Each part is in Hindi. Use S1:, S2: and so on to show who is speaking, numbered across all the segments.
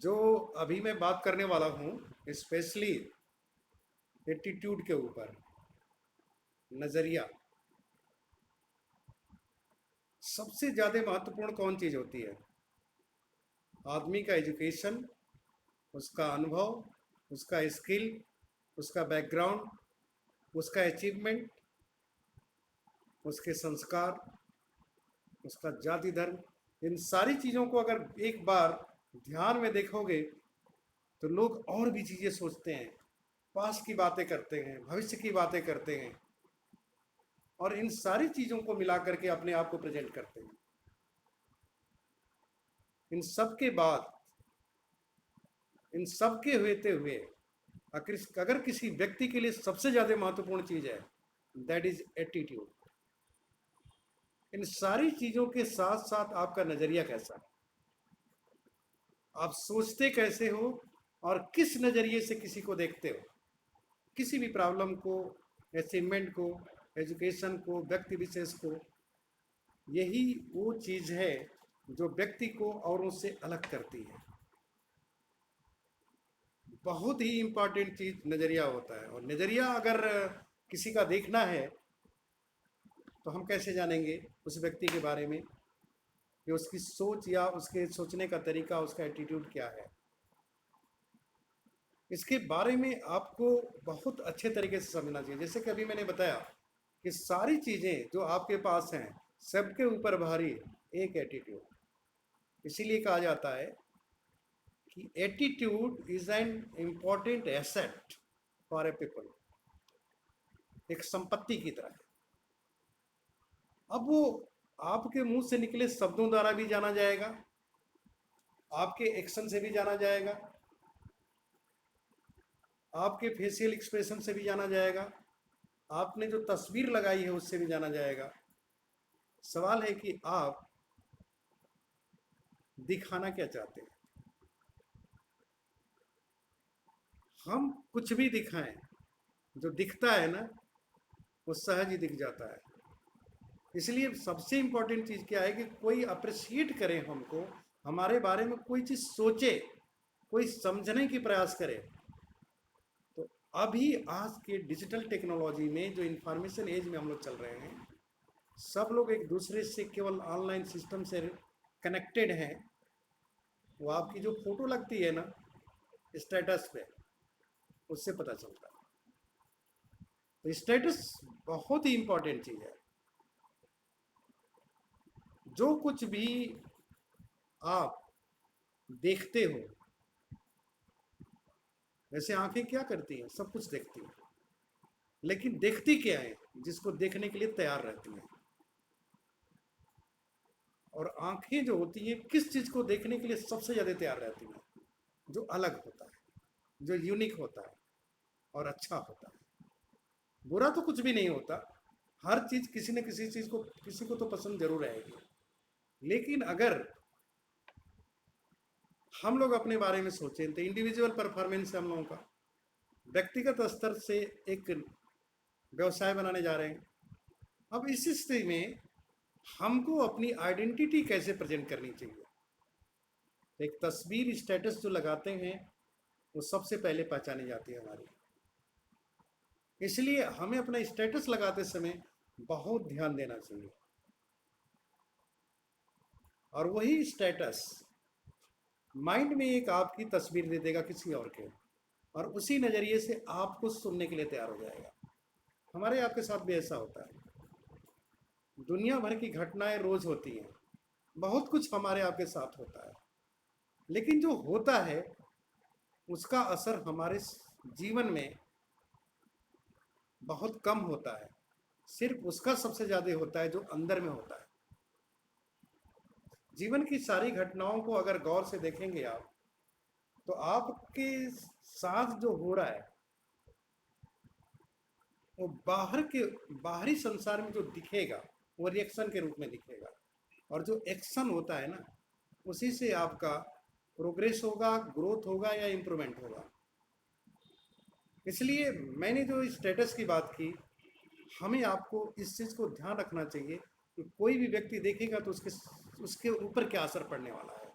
S1: जो अभी मैं बात करने वाला हूँ स्पेशली एटीट्यूड के ऊपर, नज़रिया। सबसे ज़्यादा महत्वपूर्ण कौन चीज़ होती है? आदमी का एजुकेशन, उसका अनुभव, उसका स्किल, उसका बैकग्राउंड, उसका अचीवमेंट, उसके संस्कार, उसका जाति धर्म। इन सारी चीज़ों को अगर एक बार ध्यान में देखोगे तो लोग और भी चीज़ें सोचते हैं, पास्ट की बातें करते हैं, भविष्य की बातें करते हैं और इन सारी चीज़ों को मिला करके अपने आप को प्रेजेंट करते हैं। इन सब के बाद, इन सब के होते हुए अगर किसी व्यक्ति के लिए सबसे ज़्यादा महत्वपूर्ण चीज़ है, दैट इज एटीट्यूड। इन सारी चीज़ों के साथ साथ आपका नज़रिया कैसा है, आप सोचते कैसे हो और किस नज़रिए से किसी को देखते हो, किसी भी प्रॉब्लम को, अचीवमेंट को, एजुकेशन को, व्यक्ति विशेष को। यही वो चीज़ है जो व्यक्ति को औरों से अलग करती है। बहुत ही इम्पोर्टेंट चीज़ नज़रिया होता है। और नज़रिया अगर किसी का देखना है तो हम कैसे जानेंगे उस व्यक्ति के बारे में कि उसकी सोच या उसके सोचने का तरीका, उसका एटीट्यूड क्या है। इसके बारे में आपको बहुत अच्छे तरीके से समझना चाहिए। जैसे कि अभी मैंने बताया कि सारी चीज़ें जो आपके पास हैं, सबके ऊपर भारी एक एटीट्यूड। इसीलिए कहा जाता है कि attitude is an important asset for a people. एक संपत्ति की तरह है। अब वो आपके मुंह से निकले शब्दों द्वारा भी जाना जाएगा, आपके एक्शन से भी जाना जाएगा, आपके फेशियल एक्सप्रेशन से भी जाना जाएगा, आपने जो तस्वीर लगाई है उससे भी जाना जाएगा। सवाल है कि आप दिखाना क्या चाहते हैं। हम कुछ भी दिखाएं, जो दिखता है ना वो सहज ही दिख जाता है। इसलिए सबसे इम्पोर्टेंट चीज़ क्या है कि कोई अप्रिशिएट करे हमको, हमारे बारे में कोई चीज़ सोचे, कोई समझने की प्रयास करे। तो अभी आज के डिजिटल टेक्नोलॉजी में, जो इंफॉर्मेशन एज में हम लोग चल रहे हैं, सब लोग एक दूसरे से केवल ऑनलाइन सिस्टम से कनेक्टेड हैं। वो आपकी जो फोटो लगती है ना स्टेटस पे, उससे पता चलता है। तो स्टेटस बहुत ही इंपॉर्टेंट चीज़ है। जो कुछ भी आप देखते हो, वैसे आंखें क्या करती हैं? सब कुछ देखती हैं, लेकिन देखती क्या है? जिसको देखने के लिए तैयार रहती हैं। और आंखें जो होती हैं किस चीज़ को देखने के लिए सबसे ज़्यादा तैयार रहती हैं? जो अलग होता है, जो यूनिक होता है और अच्छा होता है। बुरा तो कुछ भी नहीं होता, हर चीज़ किसी न किसी चीज़ को, किसी को तो पसंद जरूर आएगी। लेकिन अगर हम लोग अपने बारे में सोचें तो इंडिविजुअल परफॉर्मेंस है हम लोगों का, व्यक्तिगत स्तर से एक व्यवसाय बनाने जा रहे हैं। अब इस स्थिति में हमको अपनी आइडेंटिटी कैसे प्रेजेंट करनी चाहिए? एक तस्वीर, स्टेटस जो लगाते हैं वो सबसे पहले पहचानी जाती है हमारी। इसलिए हमें अपना स्टेटस लगाते समय बहुत ध्यान देना चाहिए। और वही स्टेटस माइंड में एक आपकी तस्वीर दे देगा किसी और के, और उसी नज़रिए से आपको सुनने के लिए तैयार हो जाएगा। हमारे आपके साथ भी ऐसा होता है। दुनिया भर की घटनाएं रोज होती हैं, बहुत कुछ हमारे आपके साथ होता है, लेकिन जो होता है उसका असर हमारे जीवन में बहुत कम होता है। सिर्फ उसका सबसे ज़्यादा होता है जो अंदर में होता है। जीवन की सारी घटनाओं को अगर गौर से देखेंगे आप, तो आपके साथ जो हो रहा है वो बाहरी संसार में जो दिखेगा वो रिएक्शन के रूप में दिखेगा। और जो एक्शन होता है ना, उसी से आपका प्रोग्रेस होगा, ग्रोथ होगा या इम्प्रूवमेंट होगा। इसलिए मैंने जो स्टेटस की बात की, हमें आपको इस चीज़ को ध्यान रखना चाहिए कि कोई भी व्यक्ति देखेगा तो उसके उसके ऊपर क्या असर पड़ने वाला है।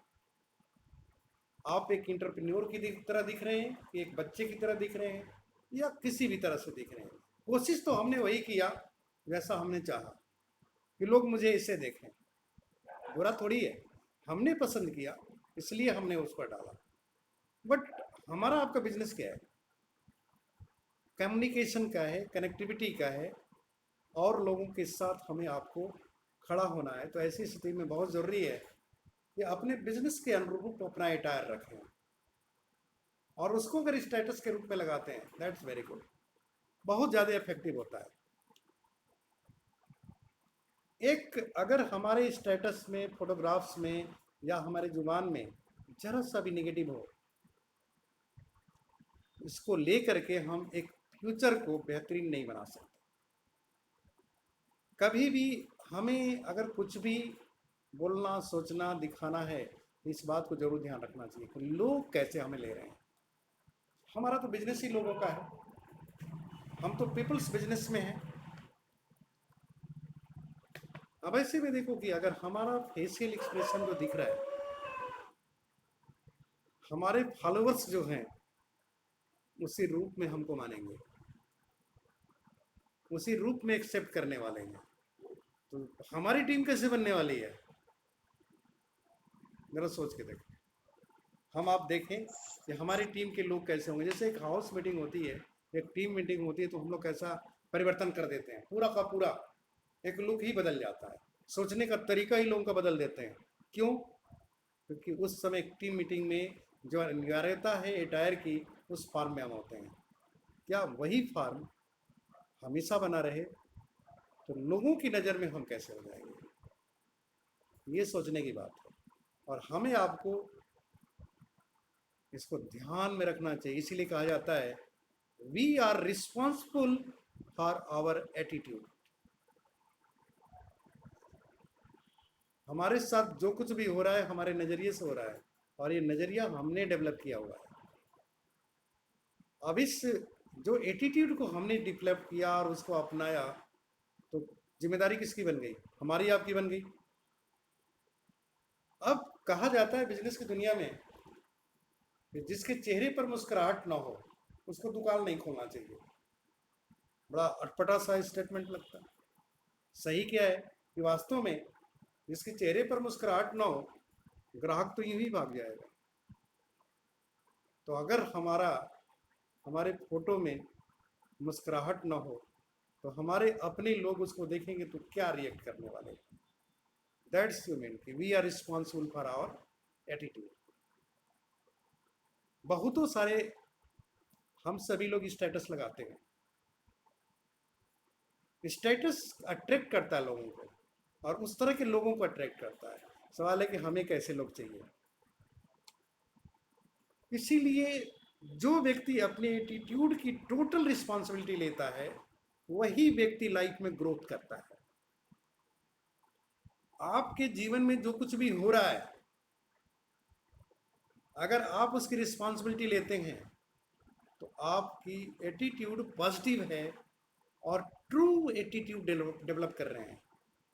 S1: आप एक इंटरप्रेन्योर की तरह दिख रहे हैं, कि एक बच्चे की तरह दिख रहे हैं, या किसी भी तरह से दिख रहे हैं। कोशिश तो हमने वही किया वैसा हमने चाहा कि लोग मुझे इसे देखें। बुरा थोड़ी है, हमने पसंद किया इसलिए हमने उस पर डाला। बट हमारा आपका बिजनेस क्या है? कम्युनिकेशन का है, कनेक्टिविटी का है, और लोगों के साथ हमें आपको खड़ा होना है। तो ऐसी स्थिति में बहुत ज़रूरी है कि अपने बिजनेस के अनुरूप अपना अटायर रखें, और उसको अगर स्टेटस के रूप में लगाते हैं, दैट्स वेरी गुड, बहुत ज़्यादा इफेक्टिव होता है। एक अगर हमारे स्टेटस में, फोटोग्राफ्स में, या हमारे जुबान में जरा सा भी नेगेटिव हो, इसको ले करके हम एक फ्यूचर को बेहतरीन नहीं बना सकते। कभी भी हमें अगर कुछ भी बोलना, सोचना, दिखाना है, इस बात को जरूर ध्यान रखना चाहिए कि लोग कैसे हमें ले रहे हैं। हमारा तो बिजनेस ही लोगों का है, हम तो पीपल्स बिजनेस में हैं। अब ऐसे में देखो कि अगर हमारा फेशियल एक्सप्रेशन जो दिख रहा है, हमारे फॉलोअर्स जो हैं उसी रूप में हमको मानेंगे, उसी रूप में एक्सेप्ट करने वाले हैं। तो हमारी टीम कैसे बनने वाली है, जरा सोच के देखें। हम आप देखें कि हमारी टीम के लोग कैसे होंगे। जैसे एक हाउस मीटिंग होती है, एक टीम मीटिंग होती है, तो हम लोग कैसा परिवर्तन कर देते हैं, पूरा का पूरा एक लुक ही बदल जाता है, सोचने का तरीका ही लोगों का बदल देते हैं। क्यों? क्योंकि उस समय एक टीम मीटिंग में जो अनिवार्यता है अटायर की, उस फॉर्म में हम होते हैं। क्या वही फॉर्म हमेशा बना रहे तो लोगों की नज़र में हम कैसे हो जाएंगे, ये सोचने की बात है। और हमें आपको इसको ध्यान में रखना चाहिए। इसीलिए कहा जाता है we are responsible for our attitude. हमारे साथ जो कुछ भी हो रहा है हमारे नज़रिए से हो रहा है, और ये नज़रिया हमने डेवलप किया हुआ है। अब इस जो एटीट्यूड को हमने डेवलप किया और उसको अपनाया, तो जिम्मेदारी किसकी बन गई? हमारी, आपकी बन गई। अब कहा जाता है बिजनेस की दुनिया में कि जिसके चेहरे पर मुस्कुराहट ना हो उसको दुकान नहीं खोलना चाहिए। बड़ा अटपटा सा स्टेटमेंट लगता है। सही क्या है कि वास्तव में जिसके चेहरे पर मुस्कुराहट ना हो, ग्राहक तो यूं ही भाग जाएगा। तो अगर हमारे फोटो में मुस्कुराहट ना हो, तो हमारे अपने लोग उसको देखेंगे तो क्या रिएक्ट करने वाले हैं। दैट्स यू मीन कि we are responsible for our attitude. बहुतों सारे हम सभी लोग स्टेटस लगाते हैं। स्टेटस अट्रैक्ट करता है लोगों को, और उस तरह के लोगों को अट्रैक्ट करता है। सवाल है कि हमें कैसे लोग चाहिए। इसीलिए जो व्यक्ति अपने एटीट्यूड की टोटल रिस्पॉन्सिबिलिटी लेता है, वही व्यक्ति लाइफ में ग्रोथ करता है। आपके जीवन में जो कुछ भी हो रहा है, अगर आप उसकी रिस्पॉन्सिबिलिटी लेते हैं तो आपकी एटीट्यूड पॉजिटिव है और ट्रू एटीट्यूड डेवलप कर रहे हैं।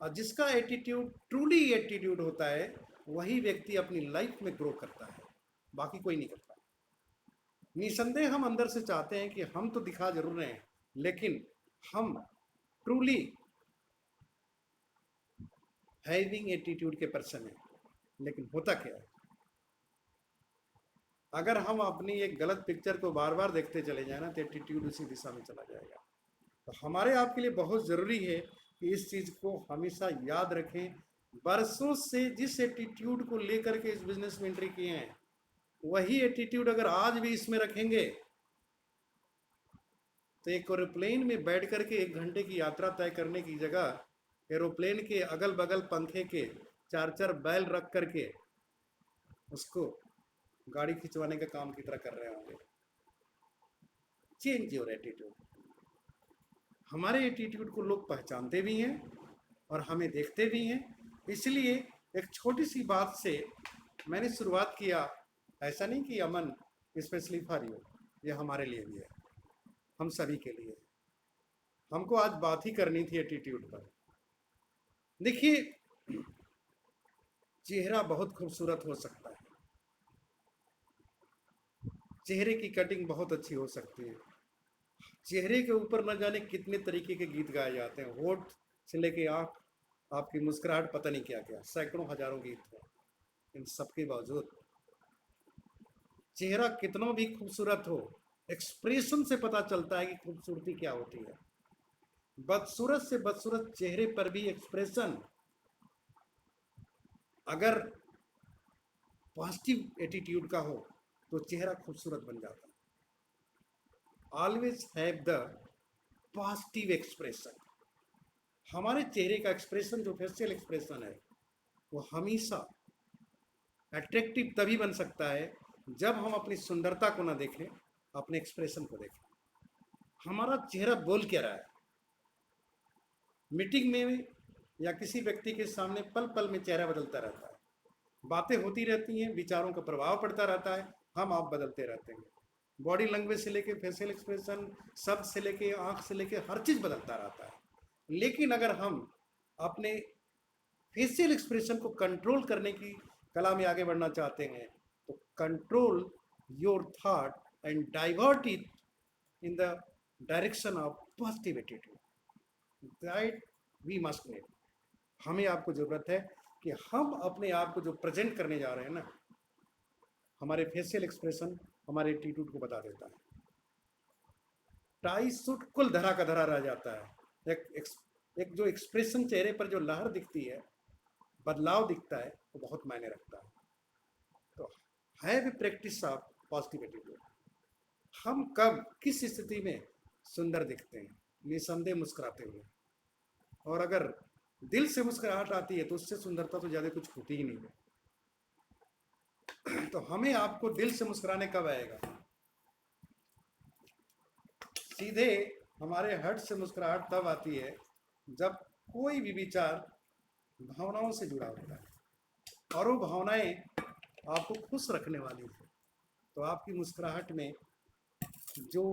S1: और जिसका एटीट्यूड ट्रूली एटीट्यूड होता है, वही व्यक्ति अपनी लाइफ में ग्रो करता है, बाकी कोई नहीं करता। निसंदेह हम अंदर से चाहते हैं कि हम तो दिखा जरूर रहे हैं, लेकिन हम ट्रूली हैविंग एटीट्यूड के पर्सन है। लेकिन होता क्या है, अगर हम अपनी एक गलत पिक्चर को बार बार देखते चले जाए ना, तो एटीट्यूड उसी दिशा में चला जाएगा। तो हमारे आपके लिए बहुत ज़रूरी है कि इस चीज़ को हमेशा याद रखें। बरसों से जिस एटीट्यूड को लेकर के इस बिजनेस में एंट्री किए हैं, वही एटीट्यूड अगर आज भी इसमें रखेंगे तो एक एरोप्लेन में बैठ करके 1 घंटे की यात्रा तय करने की जगह एरोप्लेन के अगल बगल पंखे के 4-4 बैल रख करके उसको गाड़ी खिंचवाने का काम की तरह कर रहे होंगे। Change your attitude. हमारे एटीट्यूड को लोग पहचानते भी हैं और हमें देखते भी हैं। इसलिए एक छोटी सी बात से मैंने शुरुआत किया। ऐसा नहीं कि अमन स्पेशली फॉर यू, ये हमारे लिए भी है, हम सभी के लिए। हमको आज बात ही करनी थी एटीट्यूड पर। देखिए, चेहरा बहुत खूबसूरत हो सकता है, चेहरे की कटिंग बहुत अच्छी हो सकती है। चेहरे के ऊपर न जाने कितने तरीके के गीत गाए जाते हैं, होठ से लेके आँख, आपकी मुस्कुराहट, पता नहीं क्या क्या, सैकड़ों हजारों गीत हैं। इन सब के बावजूद चेहरा कितना भी खूबसूरत हो, एक्सप्रेशन से पता चलता है कि खूबसूरती क्या होती है। बदसूरत से बदसूरत चेहरे पर भी एक्सप्रेशन अगर पॉजिटिव एटीट्यूड का हो तो चेहरा खूबसूरत बन जाता है। Always have the positive expression. हमारे चेहरे का एक्सप्रेशन जो फेशियल एक्सप्रेशन है वो हमेशा अट्रैक्टिव तभी बन सकता है जब हम अपनी सुंदरता को ना देखें, अपने एक्सप्रेशन को देखें। हमारा चेहरा बोल क्या रहा है। मीटिंग में या किसी व्यक्ति के सामने पल पल में चेहरा बदलता रहता है, बातें होती रहती हैं, विचारों का प्रभाव पड़ता रहता है, हम आप बदलते रहते हैं। बॉडी लैंग्वेज से लेके फेशियल एक्सप्रेशन, शब्द से लेके आंख से लेके हर चीज़ बदलता रहता है। लेकिन अगर हम अपने फेशियल एक्सप्रेशन को कंट्रोल करने की कला में आगे बढ़ना चाहते हैं तो control your thought and divert it in the direction of positive attitude, that we must need. हमें आपको ज़रूरत है कि हम अपने आप को जो प्रेजेंट करने जा रहे हैं ना, हमारे फेशियल एक्सप्रेशन हमारे एटीट्यूड को बता देता है। टाई सूट कुल धरा का धरा रह जाता है। एक जो एक्सप्रेशन चेहरे पर जो लहर दिखती है, बदलाव दिखता है, वो बहुत मायने रखता है। तो have a practice of positive attitude. हम कब किस स्थिति में सुंदर दिखते हैं? निसंदेह मुस्कुराते हुए। और अगर दिल से मुस्कुराहट आती है तो उससे सुंदरता तो ज़्यादा कुछ होती ही नहीं है। तो हमें आपको दिल से मुस्कुराने कब आएगा? सीधे हमारे हर्ट से मुस्कुराहट तब आती है जब कोई भी विचार भावनाओं से जुड़ा होता है और वो भावनाएं आपको खुश रखने वाली है, तो आपकी मुस्कुराहट में जो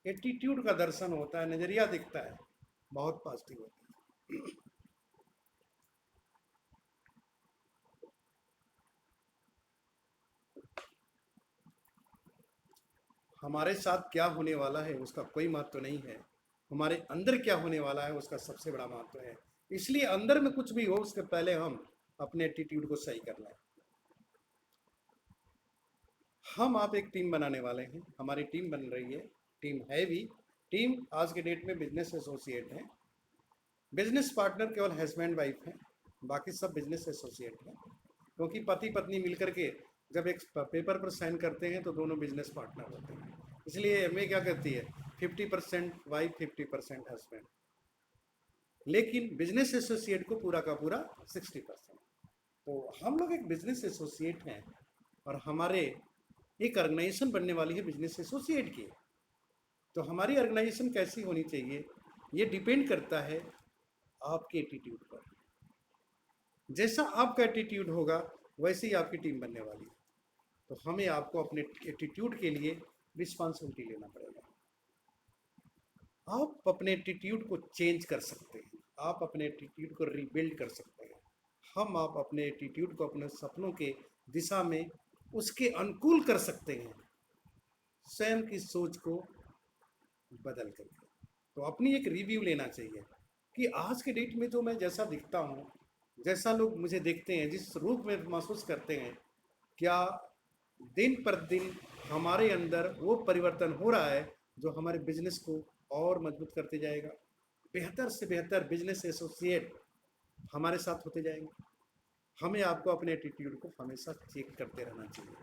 S1: एटीट्यूड का दर्शन होता है, नज़रिया दिखता है, बहुत पॉजिटिव होता है। हमारे साथ क्या होने वाला है उसका कोई महत्व तो नहीं है, हमारे अंदर क्या होने वाला है उसका सबसे बड़ा महत्व है। इसलिए अंदर में कुछ भी हो उसके पहले हम अपने एटीट्यूड को सही कर लें। हम आप एक टीम बनाने वाले हैं, हमारी टीम बन रही है, टीम है भी। टीम आज के डेट में बिजनेस एसोसिएट हैं। बिजनेस पार्टनर केवल हस्बैंड वाइफ हैं, बाकी सब बिजनेस एसोसिएट हैं। क्योंकि पति पत्नी मिलकर के जब एक पेपर पर साइन करते हैं तो दोनों बिजनेस पार्टनर होते हैं। इसलिए एमए क्या कहती है, 50% वाइफ 50% हस्बैंड। लेकिन बिजनेस एसोसिएट को पूरा का पूरा 60%। तो हम लोग एक बिजनेस एसोसिएट हैं और हमारे एक ऑर्गेनाइजेशन बनने वाली है बिजनेस एसोसिएट की। तो हमारी ऑर्गेनाइजेशन कैसी होनी चाहिए ये डिपेंड करता है आपके एटीट्यूड पर। जैसा आपका एटीट्यूड होगा वैसे ही आपकी टीम बनने वाली है। तो हमें आपको अपने एटीट्यूड के लिए रिस्पॉन्सिबिलिटी लेना पड़ेगा। आप अपने एटीट्यूड को चेंज कर सकते हैं, आप अपने एटीट्यूड को रीबिल्ड कर सकते हैं। हम आप अपने एटीट्यूड को अपने सपनों के दिशा में उसके अनुकूल कर सकते हैं, स्वयं की सोच को बदल करके। तो अपनी एक रिव्यू लेना चाहिए कि आज के डेट में जो मैं जैसा दिखता हूँ, जैसा लोग मुझे देखते हैं, जिस रूप में महसूस करते हैं, क्या दिन पर दिन हमारे अंदर वो परिवर्तन हो रहा है जो हमारे बिजनेस को और मजबूत करते जाएगा। बेहतर से बेहतर बिजनेस एसोसिएट हमारे साथ होते जाएंगे। हमें आपको अपने एटीट्यूड को हमेशा चेक करते रहना चाहिए।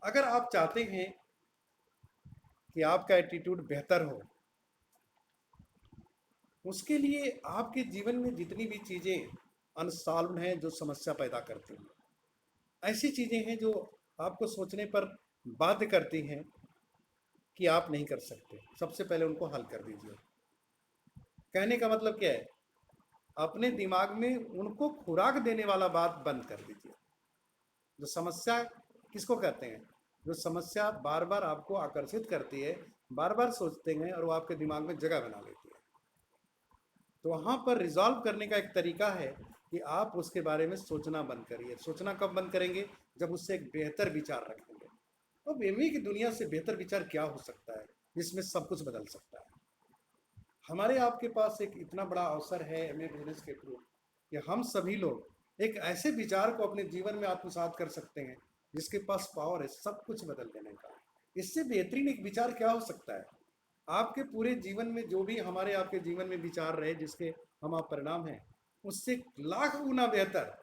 S1: अगर आप चाहते हैं कि आपका एटीट्यूड बेहतर हो, उसके लिए आपके जीवन में जितनी भी चीज़ें अनसॉल्व हैं, जो समस्या पैदा करती हैं, ऐसी चीज़ें हैं जो आपको सोचने पर बाध्य करती हैं कि आप नहीं कर सकते, सबसे पहले उनको हल कर दीजिए। कहने का मतलब क्या है, अपने दिमाग में उनको खुराक देने वाला बात बंद कर दीजिए। जो समस्या किसको कहते हैं, जो समस्या बार बार आपको आकर्षित करती है, बार बार सोचते हैं और वो आपके दिमाग में जगह बना लेती है। तो वहाँ पर रिजॉल्व करने का एक तरीका है कि आप उसके बारे में सोचना बंद करिए। सोचना कब बंद करेंगे, जब उससे एक बेहतर विचार रखेंगे। अब एमवी की दुनिया से बेहतर विचार क्या हो सकता है जिसमें सब कुछ बदल सकता है। हमारे आपके पास एक इतना बड़ा अवसर है एमए बिजनेस के थ्रू कि हम सभी लोग एक ऐसे विचार को अपने जीवन में आत्मसात कर सकते हैं जिसके पास पावर है सब कुछ बदल देने का। इससे बेहतरीन एक विचार क्या हो सकता है। आपके पूरे जीवन में जो भी हमारे आपके जीवन में विचार रहे जिसके हम आप परिणाम हैं, उससे लाख गुना बेहतर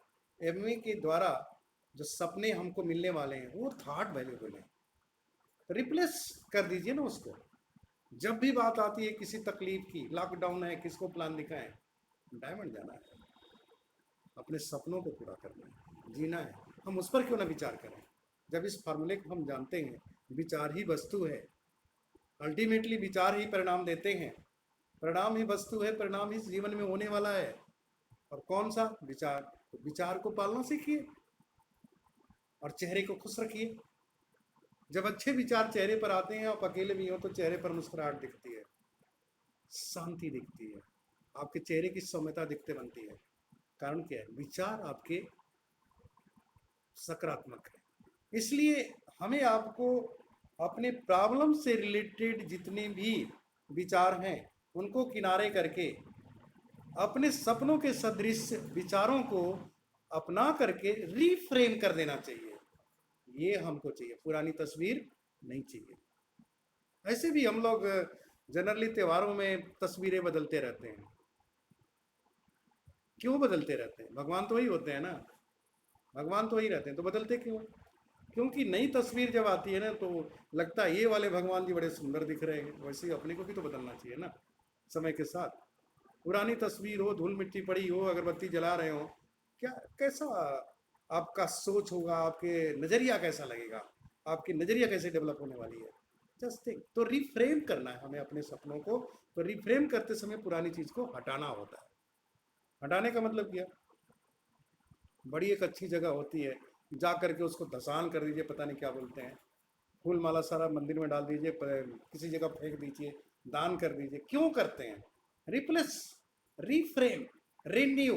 S1: एमवे के द्वारा जो सपने हमको मिलने वाले हैं वो थॉट वैल्यूबल है। रिप्लेस कर दीजिए ना उसको। जब भी बात आती है किसी तकलीफ की, लॉकडाउन है, किसको प्लान दिखाएं, डायमंड जाना है, अपने सपनों को पूरा करना है, जीना है, हम उस पर क्यों ना विचार करें। जब इस फार्मूले को हम जानते हैं, विचार ही वस्तु है, अल्टीमेटली विचार ही परिणाम देते हैं, परिणाम ही वस्तु है, परिणाम ही जीवन में होने वाला है। और कौन सा विचार, तो विचार को पालना सीखिए और चेहरे को खुश रखिए। जब अच्छे विचार चेहरे पर आते हैं, आप अकेले भी हो तो चेहरे पर मुस्कुराहट दिखती है, शांति दिखती है, आपके चेहरे की सौम्यता दिखते बनती है। कारण क्या है, विचार आपके सकारात्मक है। इसलिए हमें आपको अपने प्रॉब्लम से रिलेटेड जितने भी विचार हैं उनको किनारे करके अपने सपनों के सदृश विचारों को अपना करके रीफ्रेम कर देना चाहिए। ये हमको चाहिए, पुरानी तस्वीर नहीं चाहिए। ऐसे भी हम लोग जनरली त्योहारों में तस्वीरें बदलते रहते हैं। क्यों बदलते रहते हैं, भगवान तो वही होते हैं ना, भगवान तो वही रहते हैं, तो बदलते क्यों। क्योंकि नई तस्वीर जब आती है ना तो लगता है ये वाले भगवान जी बड़े सुंदर दिख रहे हैं, वैसे ही अपने को भी तो बदलना चाहिए ना समय के साथ। पुरानी तस्वीर हो, धूल मिट्टी पड़ी हो, अगरबत्ती जला रहे हो, क्या कैसा आपका सोच होगा, आपके नज़रिया कैसा लगेगा, आपकी नज़रिया कैसे डेवलप होने वाली है। Just think. तो रिफ्रेम करना है हमें अपने सपनों को। तो रिफ्रेम करते समय पुरानी चीज़ को हटाना होता है। हटाने का मतलब क्या, बड़ी एक अच्छी जगह होती है, जा करके उसको धसान कर दीजिए, पता नहीं क्या बोलते हैं, फूल माला सारा मंदिर में डाल दीजिए, किसी जगह फेंक दीजिए, दान कर दीजिए। क्यों करते हैं, रिप्लेस, रिफ्रेम, रिन्यू,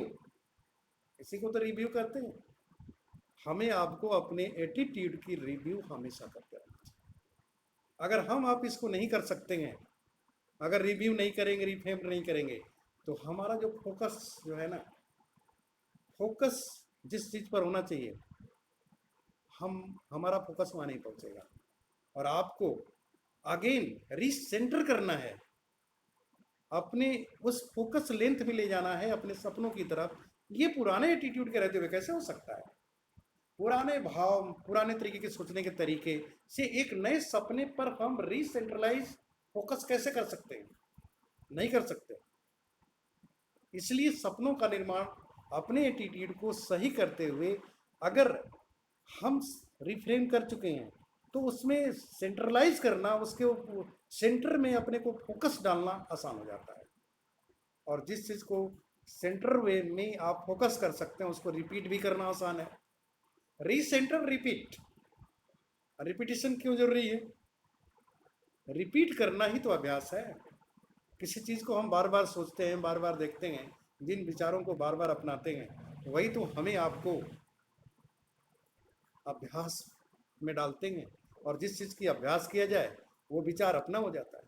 S1: इसी को तो रिव्यू करते हैं। हमें आपको अपने एटीट्यूड की रिव्यू हमेशा करते रहना चाहिए। अगर हम आप इसको नहीं कर सकते हैं, अगर रिव्यू नहीं करेंगे, रिफ्रेम नहीं करेंगे, तो हमारा जो फोकस जो है ना, फोकस जिस चीज़ पर होना चाहिए, हम हमारा फोकस वहाँ नहीं पहुँचेगा। और आपको अगेन रीसेंटर करना है, अपने उस फोकस लेंथ में ले जाना है अपने सपनों की तरफ। ये पुराने एटीट्यूड के रहते हुए कैसे हो सकता है। पुराने भाव, पुराने तरीके के सोचने के तरीके से एक नए सपने पर हम रीसेंट्रलाइज फोकस कैसे कर सकते हैं, नहीं कर सकते। इसलिए सपनों का निर्माण अपने एटीट्यूड को सही करते हुए अगर हम रिफ्रेम कर चुके हैं तो उसमें सेंट्रलाइज करना, उसके सेंटर में अपने को फोकस डालना आसान हो जाता है। और जिस चीज़ को सेंटर वे में आप फोकस कर सकते हैं उसको रिपीट भी करना आसान है। Recentre, repeat. रिपीटिशन क्यों जरूरी है, रिपीट करना ही तो अभ्यास है। किसी चीज़ को हम बार बार सोचते हैं, बार बार देखते हैं, जिन विचारों को बार बार अपनाते हैं, वही तो हमें आपको अभ्यास में डालते हैं। और जिस चीज़ की अभ्यास किया जाए वो विचार अपना हो जाता है।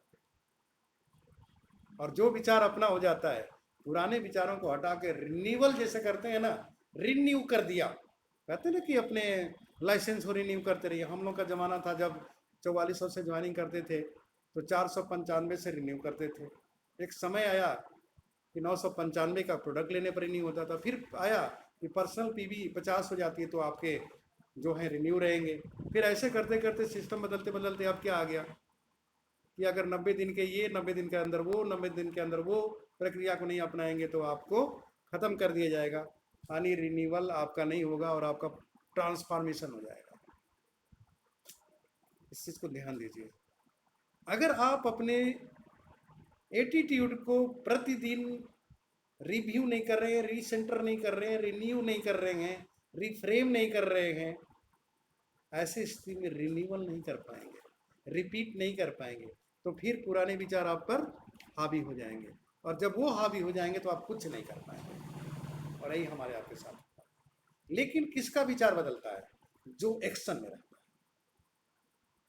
S1: और जो विचार अपना हो जाता है, पुराने विचारों को हटा के रिन्यूअल जैसे करते हैं ना, रिन्यू कर दिया, कहते हैं ना कि अपने लाइसेंस को रिन्यू करते रहिए। हम लोग का ज़माना था जब 4400 से ज्वाइनिंग करते थे तो 495 से रिन्यू करते थे। एक समय आया कि 995 का प्रोडक्ट लेने पर रिन्यू होता था। फिर आया कि पर्सनल पीवी 50 हो जाती है तो आपके जो है रिन्यू रहेंगे। फिर ऐसे करते करते सिस्टम बदलते बदलते अब क्या आ गया कि अगर 90 दिन के ये, 90 दिन के अंदर वो, 90 दिन के अंदर वो प्रक्रिया को नहीं अपनाएंगे तो आपको ख़त्म कर दिया जाएगा, यानी रिन्यूअल आपका नहीं होगा और आपका ट्रांसफॉर्मेशन हो जाएगा। इस चीज़ को ध्यान दीजिए। अगर आप अपने एटीट्यूड को प्रतिदिन रिव्यू नहीं कर रहे हैं, रीसेंटर नहीं कर रहे हैं, रिन्यू नहीं कर रहे हैं, रिफ्रेम नहीं कर रहे हैं, ऐसी स्थिति में रिन्यूअल नहीं कर पाएंगे, रिपीट नहीं कर पाएंगे, तो फिर पुराने विचार आप पर हावी हो जाएंगे। और जब वो हावी हो जाएंगे तो आप कुछ नहीं कर पाएंगे। और यही हमारे आपके साथ होता है। लेकिन किसका विचार बदलता है, जो एक्शन में रहता है।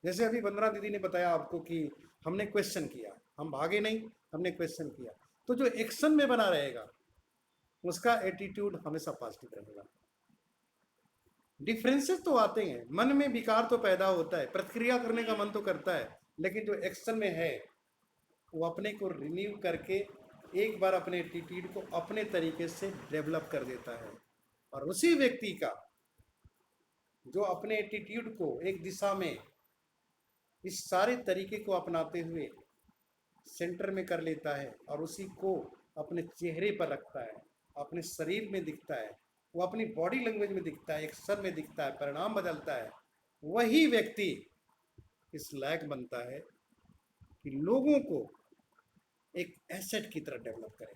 S1: जैसे अभी वंदना दीदी ने बताया आपको कि हमने क्वेश्चन किया, हम भागे नहीं, हमने क्वेश्चन किया, तो जो एक्शन में बना रहेगा उसका एटीट्यूड हमेशा पॉजिटिव रहेगा। डिफरेंसेस तो आते हैं, मन में विकार तो पैदा होता है, प्रतिक्रिया करने का मन तो करता है, लेकिन जो एक्शन में है वो अपने को रिन्यू करके एक बार अपने एटीट्यूड को अपने तरीके से डेवलप कर देता है। और उसी व्यक्ति का जो अपने एटीट्यूड को एक दिशा में इस सारे तरीके को अपनाते हुए सेंटर में कर लेता है और उसी को अपने चेहरे पर रखता है, अपने शरीर में दिखता है, वो अपनी बॉडी लैंग्वेज में दिखता है, एक्शन में दिखता है, परिणाम बदलता है, वही व्यक्ति इस लायक बनता है कि लोगों को एक एसेट की तरह डेवलप करें।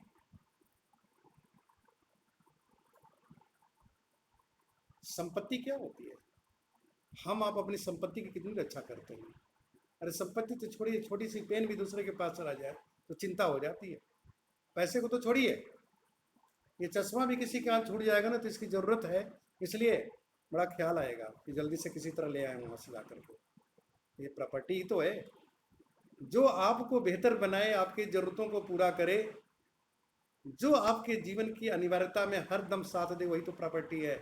S1: संपत्ति क्या होती है? हम आप अपनी संपत्ति की कितनी रक्षा करते हैं? अरे संपत्ति तो छोड़िए, छोटी सी पेन भी दूसरे के पास चला जाए तो चिंता हो जाती है। पैसे को तो छोड़िए, ये चश्मा भी किसी के हाथ छूट जाएगा ना तो इसकी ज़रूरत है, इसलिए बड़ा ख्याल आएगा कि जल्दी से किसी तरह ले आए वहाँ से ला करके। ये प्रॉपर्टी ही तो है, जो आपको बेहतर बनाए, आपकी ज़रूरतों को पूरा करे, जो आपके जीवन की अनिवार्यता में हर दम साथ दे, वही तो प्रॉपर्टी है।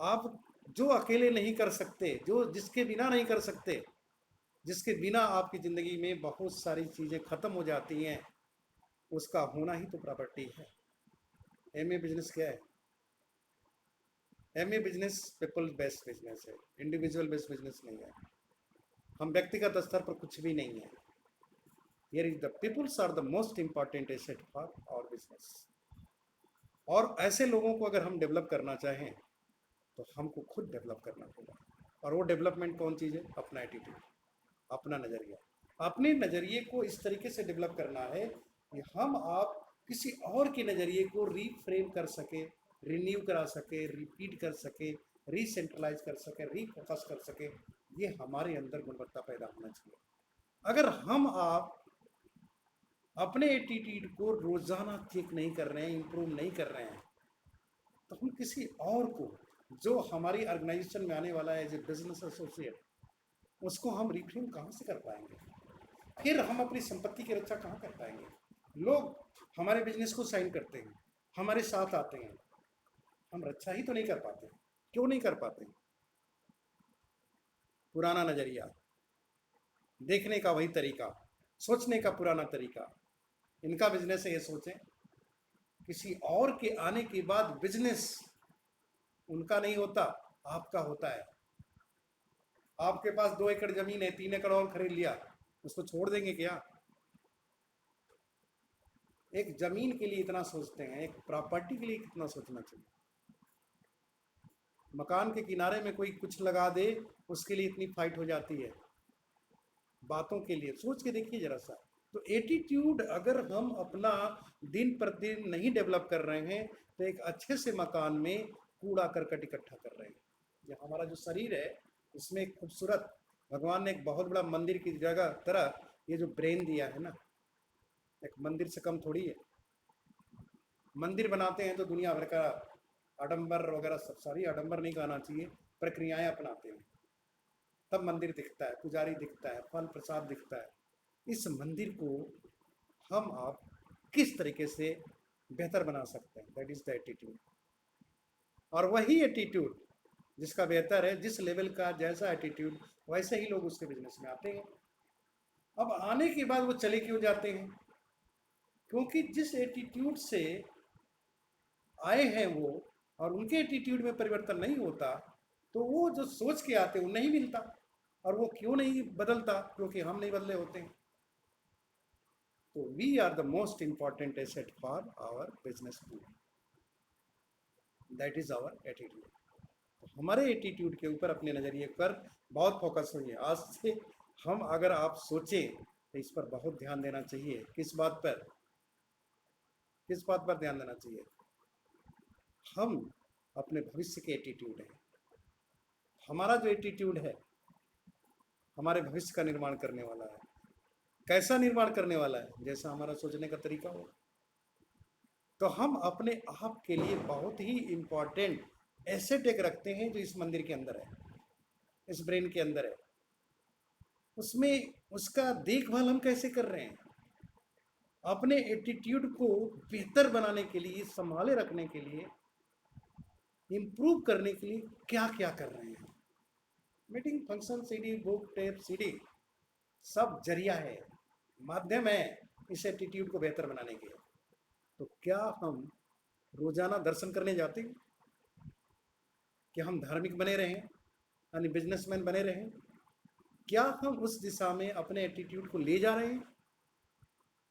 S1: आप जो अकेले नहीं कर सकते, जो जिसके बिना नहीं कर सकते, जिसके बिना आपकी ज़िंदगी में बहुत सारी चीज़ें ख़त्म हो जाती हैं, उसका होना ही तो प्रॉपर्टी है। एमए बिजनेस क्या है? MA business people based business है, इंडिविजुअल बेस्ड बिजनेस नहीं है। हम व्यक्तिगत स्तर पर कुछ भी नहीं है। Here is the peoples are the most important asset for our business. और ऐसे लोगों को अगर हम डेवलप करना चाहें तो हमको खुद डेवलप करना होगा। और वो डेवलपमेंट कौन चीज़ है? अपना एटीट्यूड, अपना नज़रिया। अपने नज़रिए को इस तरीके से डेवलप करना है कि हम आप किसी और के नज़रिए को रीफ्रेम कर सके, रिन्यू करा सके, रिपीट कर सके, रीसेंट्रलाइज कर सके, रीफोकस कर सके। ये हमारे अंदर गुणवत्ता पैदा होना चाहिए। अगर हम आप अपने एटीट्यूड को रोज़ाना चेक नहीं कर रहे हैं, इम्प्रूव नहीं कर रहे हैं, तो हम किसी और को जो हमारी ऑर्गेनाइजेशन में आने वाला है एज ए बिजनेस एसोसिएट, उसको हम रिफ्रेम कहाँ से कर पाएंगे? फिर हम अपनी संपत्ति की रक्षा कहाँ कर पाएंगे? लोग हमारे बिजनेस को साइन करते हैं, हमारे साथ आते हैं, हम रक्षा ही तो नहीं कर पाते। क्यों नहीं कर पाते? पुराना नज़रिया, देखने का वही तरीका, सोचने का पुराना तरीका। इनका बिजनेस है, ये सोचें किसी और के आने के बाद बिजनेस उनका नहीं होता, आपका होता है। आपके पास 2 एकड़ जमीन है, 3 एकड़ और खरीद लिया, उसको छोड़ देंगे क्या? एक जमीन के लिए इतना सोचते हैं, एक प्रॉपर्टी के लिए कितना सोचना चाहिए? मकान के किनारे में कोई कुछ लगा दे, उसके लिए इतनी फाइट हो जाती है। बातों के लिए सोच के देखिए जरा सा। तो एटीट्यूड अगर हम अपना दिन प्रतिदिन नहीं डेवलप कर रहे हैं तो एक अच्छे से मकान में कूड़ा करकट इकट्ठा कर रहे हैं। ये हमारा जो शरीर है उसमें एक खूबसूरत भगवान ने एक बहुत बड़ा मंदिर की जगह तरह ये जो ब्रेन दिया है ना, एक मंदिर से कम थोड़ी है। मंदिर बनाते हैं तो दुनिया भर का आडंबर वगैरह सब, सारी आडंबर नहीं कहना चाहिए, प्रक्रियाएं अपनाते हैं, तब मंदिर दिखता है, पुजारी दिखता है, फल प्रसाद दिखता है। इस मंदिर को हम आप किस तरीके से बेहतर बना सकते हैं? That is the attitude. और वही एटीट्यूड जिसका बेहतर है, जिस लेवल का जैसा एटीट्यूड, वैसे ही लोग उसके बिजनेस में आते हैं। अब आने के बाद वो चले क्यों जाते हैं? क्योंकि जिस एटीट्यूड से आए हैं वो और उनके एटीट्यूड में परिवर्तन नहीं होता, तो वो जो सोच के आते हैं वो नहीं मिलता। और वो क्यों नहीं बदलता? क्योंकि हम नहीं बदले होते हैं। तो we are the most important asset for our business too, that is our attitude. तो हमारे एटीट्यूड के ऊपर, अपने नज़रिए पर बहुत फोकस हुई है। आज से हम अगर आप सोचें तो इस पर बहुत ध्यान देना चाहिए। किस बात पर? किस बात पर ध्यान देना चाहिए? हम अपने भविष्य के एटीट्यूड हैं। हमारा जो एटीट्यूड है हमारे भविष्य का निर्माण करने वाला है। कैसा निर्माण करने वाला है? जैसा हमारा सोचने का तरीका हो। तो हम अपने आप के लिए बहुत ही इम्पोर्टेंट एसेट एक रखते हैं जो इस मंदिर के अंदर है। इस ब्रेन के अंदर है, उसमें उसका देखभाल हम कैसे कर रहे हैं, अपने एटीट्यूड को बेहतर बनाने के लिए, संभाले रखने के लिए, इम्प्रूव करने के लिए क्या क्या कर रहे हैं। Meeting, function, CD, book, tape, CD सब जरिया है, माध्यम है इस एटीट्यूड को बेहतर बनाने के। तो क्या हम रोजाना दर्शन करने जाते हैं? क्या हम धार्मिक बने रहें, यानी बिजनेसमैन बने रहें? क्या हम उस दिशा में अपने एटीट्यूड को ले जा रहे हैं?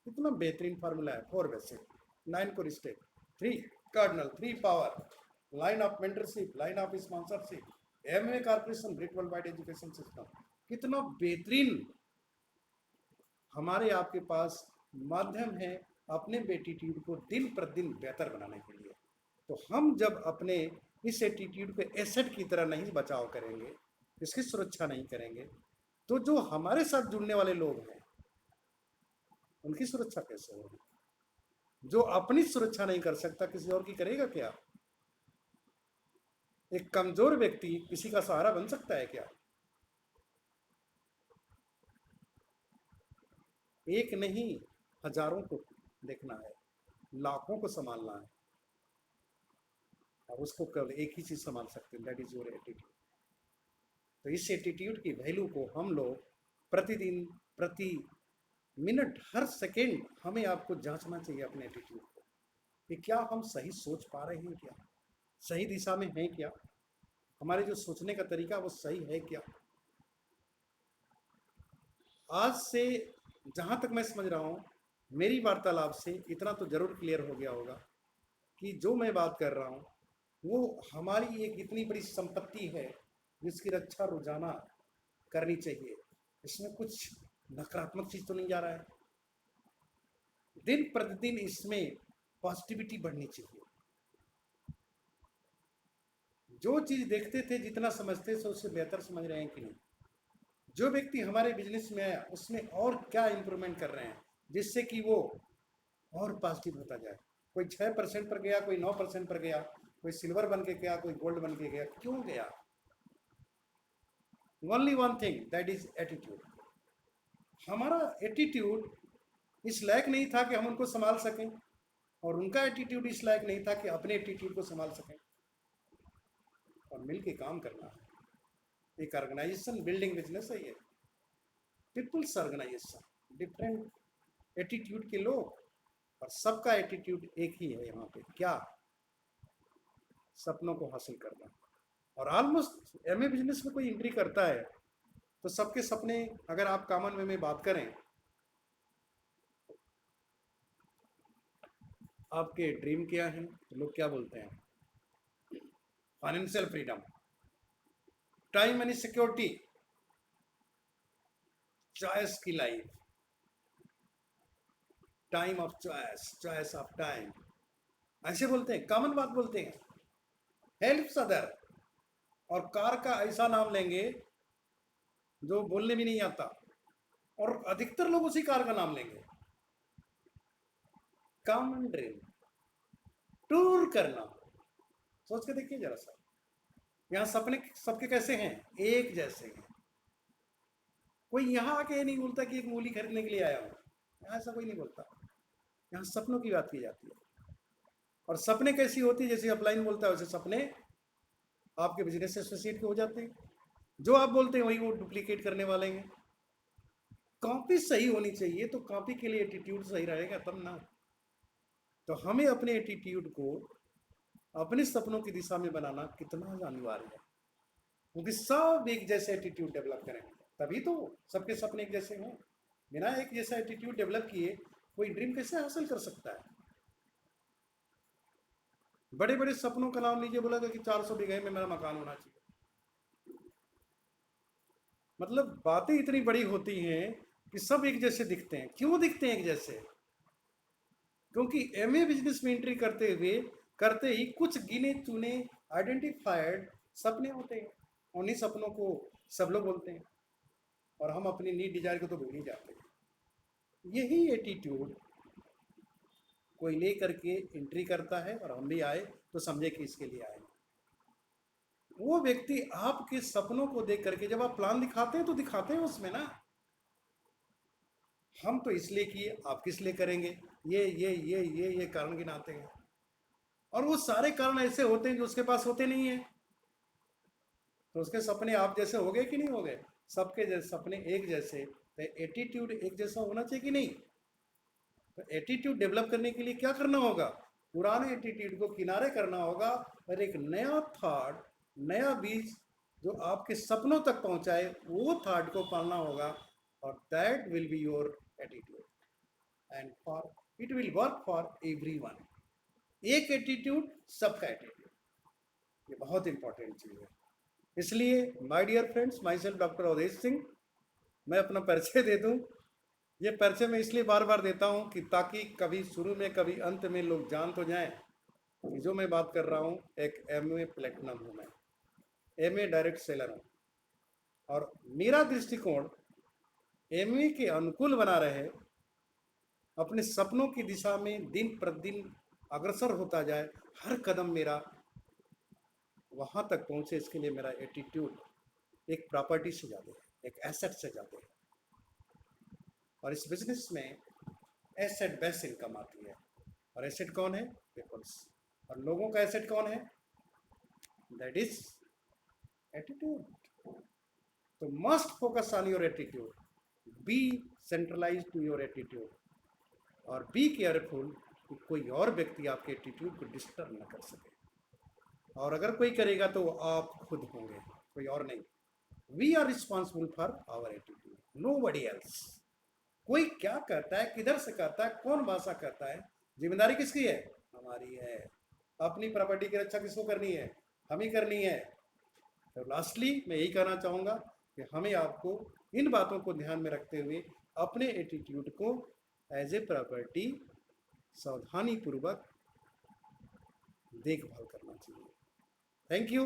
S1: इतना बेहतरीन फार्मूला है, 4 basic, 9 core step, 3 cardinal, 3 power, line of mentorship, line of sponsorship, MA corporation, great world wide education system. कितना बेहतरीन हमारे आपके पास माध्यम है अपने एटीट्यूड को दिन प्रतिदिन बेहतर बनाने के लिए। तो हम जब अपने इस एटीट्यूड को एसेट की तरह नहीं बचाव करेंगे, इसकी सुरक्षा नहीं करेंगे, तो जो हमारे साथ जुड़ने वाले लोग हैं उनकी सुरक्षा कैसे होगी? जो अपनी सुरक्षा नहीं कर सकता किसी और की करेगा क्या? एक कमजोर व्यक्ति किसी का सहारा बन सकता है क्या? एक नहीं, हजारों को देखना है, लाखों को संभालना है, और उसको केवल एक ही चीज संभाल सकते हैं, दैट इज योर एटीट्यूड। तो इस एटीट्यूड की वैल्यू को हम लोग प्रतिदिन, प्रति मिनट, हर सेकेंड हमें आपको जांचना चाहिए अपने एटीट्यूड को कि क्या हम सही सोच पा रहे हैं, क्या सही दिशा में हैं, क्या हमारे जो सोचने का तरीका वो सही है क्या। आज से जहाँ तक मैं समझ रहा हूँ, मेरी वार्तालाप से इतना तो जरूर क्लियर हो गया होगा कि जो मैं बात कर रहा हूँ वो हमारी एक इतनी बड़ी संपत्ति है जिसकी रक्षा रोजाना करनी चाहिए। इसमें कुछ नकारात्मक चीज तो नहीं जा रहा है, दिन प्रतिदिन इसमें पॉजिटिविटी बढ़नी चाहिए। जो चीज देखते थे, जितना समझते थे उससे बेहतर समझ रहे हैं कि नहीं? जो व्यक्ति हमारे बिजनेस में आया उसमें और क्या इंप्रूवमेंट कर रहे हैं जिससे कि वो और पॉजिटिव होता जाए। कोई 6% पर गया, कोई 9% पर गया, कोई सिल्वर बन के गया, कोई गोल्ड बन के गया, क्यों गया? Only one thing, that is attitude. हमारा एटीट्यूड इस लायक नहीं था कि हम उनको संभाल सकें, और उनका एटीट्यूड इस लायक नहीं था कि अपने एटीट्यूड को संभाल सकें। और मिलके काम करना है, एक ऑर्गेनाइजेशन बिल्डिंग बिजनेस है ये, पीपल्स ऑर्गेनाइजेशन, डिफरेंट एटीट्यूड के लोग, और सबका एटीट्यूड एक ही है यहाँ पे, क्या? सपनों को हासिल करना। और ऑलमोस्ट एमए बिजनेस में कोई एंट्री करता है तो सबके सपने, अगर आप कॉमन वे में बात करें, आपके ड्रीम क्या है तो लोग क्या बोलते हैं? Financial freedom, time and security, choice की life, time of choice, choice of time, ऐसे बोलते हैं, कॉमन बात बोलते हैं। हेल्प्स अदर, और कार का ऐसा नाम लेंगे जो बोलने भी नहीं आता, और अधिकतर लोग उसी कार का नाम लेंगे। कॉमन ड्रीम, टूर करना, सोच के देखिए जरा सा, यहाँ सपने सबके कैसे हैं? एक जैसे हैं। कोई यहाँ आके ये नहीं बोलता कि एक मूली खरीदने के लिए आया हूँ, ऐसा कोई नहीं बोलता। यहाँ सपनों की बात की जाती है। और सपने कैसी होती है? जैसे अपलाइन बोलता है वैसे सपने आपके बिजनेस एसोसिएट के हो जाते हैं। जो आप बोलते हैं वही वो डुप्लीकेट करने वाले हैं। कॉपी सही होनी चाहिए, तो कॉपी के लिए एटीट्यूड सही रहेगा तब ना। तो हमें अपने एटीट्यूड को अपने सपनों की दिशा में बनाना कितना अनिवार्य है, क्योंकि सब एक जैसे एटीट्यूड डेवलप करें तभी तो सबके सपने एक जैसे हों। बिना एक जैसा एटीट्यूड डेवलप किए कोई ड्रीम कैसे हासिल कर सकता है? बड़े बड़े सपनों का नाम लीजिए, बोला कि 400 बीघे में मेरा मकान होना चाहिए। मतलब बातें इतनी बड़ी होती हैं कि सब एक जैसे दिखते हैं। क्यों दिखते हैं एक जैसे? क्योंकि एमए बिजनेस में एंट्री करते ही कुछ गिने चुने आइडेंटिफाइड सपने होते हैं। उन्हीं सपनों को सब लोग बोलते हैं, और हम अपनी नीड डिजायर को तो भूल ही जाते हैं। यही एटीट्यूड कोई ले करके एंट्री करता है, और हम भी आए तो समझे कि इसके लिए आए। वो व्यक्ति आपके सपनों को देख करके, जब आप प्लान दिखाते हैं तो दिखाते हैं उसमें ना, हम तो इसलिए किए, आप किस लिए करेंगे, ये कारण गिनाते हैं। और वो सारे कारण ऐसे होते हैं जो उसके पास होते नहीं है। तो उसके सपने आप जैसे हो गए कि नहीं हो गए? सबके जैसे सपने एक जैसे, तो एटीट्यूड एक जैसा होना चाहिए कि नहीं? तो एटीट्यूड डेवलप करने के लिए क्या करना होगा? पुराने एटीट्यूड को किनारे करना होगा और एक नया थॉट, नया बीज जो आपके सपनों तक पहुंचाए, वो थॉट को पालना होगा। और that will be your attitude, and for it will work for everyone. एक एटीट्यूड, सबका एटीट्यूड, ये बहुत इंपॉर्टेंट चीज़ है। इसलिए my dear friends, myself doctor Avdhesh Singh, मैं अपना परिचय दे दूं। ये परिचय मैं इसलिए बार बार देता हूं कि ताकि कभी शुरू में कभी अंत में लोग जान तो जाएं कि जो मैं बात कर रहा हूं, एक एमए प्लेटिनम हूं मैं, एमए डायरेक्ट सेलर हूं। और मेरा दृष्टिकोण एमए के अनुकूल बना रहे, अपने सपनों की दिशा में दिन प्रतिदिन अग्रसर होता जाए, हर कदम मेरा वहां तक पहुंचे, इसके लिए मेरा एटीट्यूड एक प्रॉपर्टी से ज़्यादा है, एक एसेट से ज़्यादा है। और इस बिजनेस में एसेट बेस इनकम आती है। और एसेट कौन है? पीपल्स। और लोगों का एसेट कौन है? That is attitude. तो must focus on your attitude, be centralize to your attitude, और बी केयरफुल कि कोई और व्यक्ति आपके एटीट्यूड को डिस्टर्ब न कर सके। और अगर कोई करेगा तो आप खुद होंगे, कोई और नहीं। We are responsible for our attitude, nobody else. कोई क्या करता है, किधर से करता है, कौन भाषा करता है, जिम्मेदारी किसकी है? हमारी है। अपनी प्रॉपर्टी की रक्षा किसको करनी है? हम ही करनी है। तो लास्टली मैं यही कहना चाहूँगा कि हमें आपको इन बातों को ध्यान में रखते हुए अपने एटीट्यूड को एज ए प्रॉपर्टी सावधानी पूर्वक देखभाल करना चाहिए। Thank you.